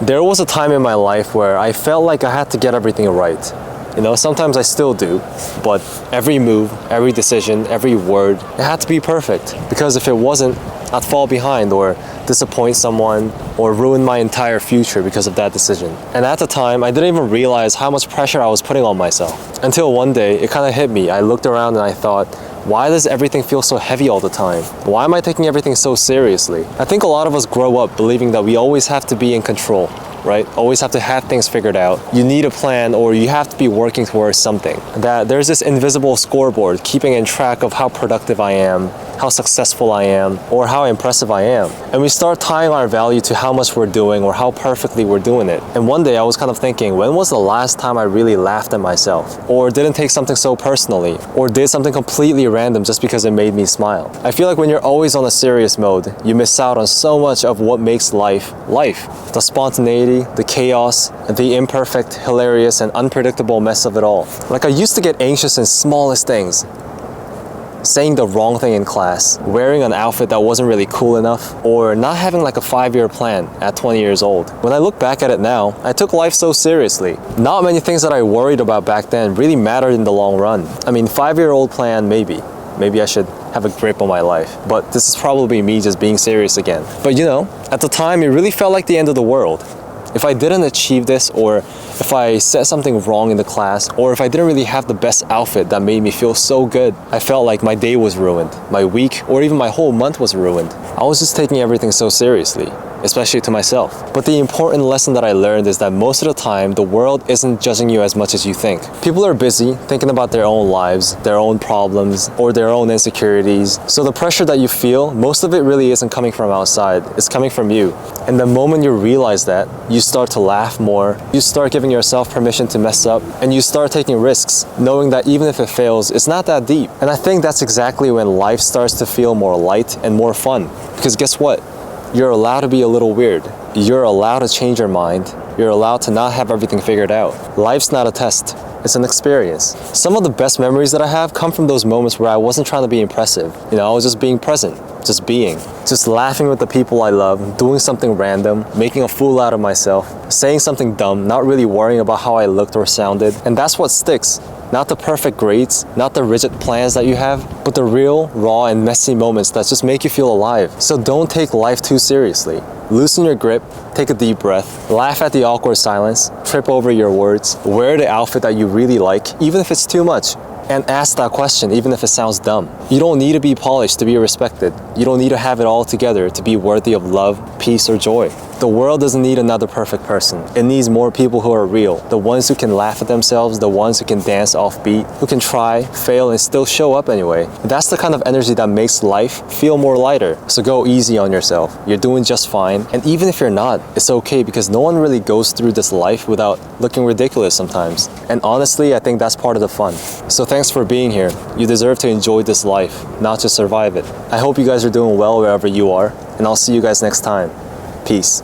There was a time in my life where I felt like I had to get everything right. You know, sometimes I still do, but every move, every decision, every word, it had to be perfect. Because if it wasn't, I'd fall behind or disappoint someone or ruin my entire future because of that decision. And at the time, I didn't even realize how much pressure I was putting on myself. Until one day, it kind of hit me. I looked around and I thought, why does everything feel so heavy all the time? Why am I taking everything so seriously? I think a lot of us grow up believing that we always have to be in control, right? Always have to have things figured out. You need a plan or you have to be working towards something. That there's this invisible scoreboard keeping in track of how productive I am, how successful I am, or how impressive I am. And we start tying our value to how much we're doing or how perfectly we're doing it. And one day I was kind of thinking, when was the last time I really laughed at myself? Or didn't take something so personally? Or did something completely random just because it made me smile? I feel like when you're always on a serious mode, you miss out on so much of what makes life, life. The spontaneity, the chaos, the imperfect, hilarious, and unpredictable mess of it all. Like I used to get anxious in smallest things. Saying the wrong thing in class, wearing an outfit that wasn't really cool enough, or not having like a 5-year plan at 20 years old. When I look back at it now, I took life so seriously. Not many things that I worried about back then really mattered in the long run. I mean, 5-year-old plan, maybe. Maybe I should have a grip on my life. But this is probably me just being serious again. But you know, at the time, it really felt like the end of the world. If I didn't achieve this, or if I said something wrong in the class, or if I didn't really have the best outfit that made me feel so good, I felt like my day was ruined, my week, or even my whole month was ruined. I was just taking everything so seriously, especially to myself. But the important lesson that I learned is that most of the time, the world isn't judging you as much as you think. People are busy thinking about their own lives, their own problems, or their own insecurities. So the pressure that you feel, most of it really isn't coming from outside, it's coming from you. And the moment you realize that, you start to laugh more, you start giving yourself permission to mess up, and you start taking risks, knowing that even if it fails, it's not that deep. And I think that's exactly when life starts to feel more light and more fun. Because guess what? You're allowed to be a little weird. You're allowed to change your mind. You're allowed to not have everything figured out. Life's not a test. It's an experience. Some of the best memories that I have come from those moments where I wasn't trying to be impressive. You know, I was just being present, just being. Just laughing with the people I love, doing something random, making a fool out of myself, saying something dumb, not really worrying about how I looked or sounded. And that's what sticks. Not the perfect grades, not the rigid plans that you have, but the real, raw, and messy moments that just make you feel alive. So don't take life too seriously. Loosen your grip, take a deep breath, laugh at the awkward silence, trip over your words, wear the outfit that you really like, even if it's too much. And ask that question, even if it sounds dumb. You don't need to be polished to be respected. You don't need to have it all together to be worthy of love, peace, or joy. The world doesn't need another perfect person. It needs more people who are real. The ones who can laugh at themselves, the ones who can dance offbeat, who can try, fail, and still show up anyway. That's the kind of energy that makes life feel more lighter. So go easy on yourself. You're doing just fine. And even if you're not, it's okay because no one really goes through this life without looking ridiculous sometimes. And honestly, I think that's part of the fun. So thanks for being here. You deserve to enjoy this life, not just survive it. I hope you guys are doing well wherever you are, and I'll see you guys next time. Peace.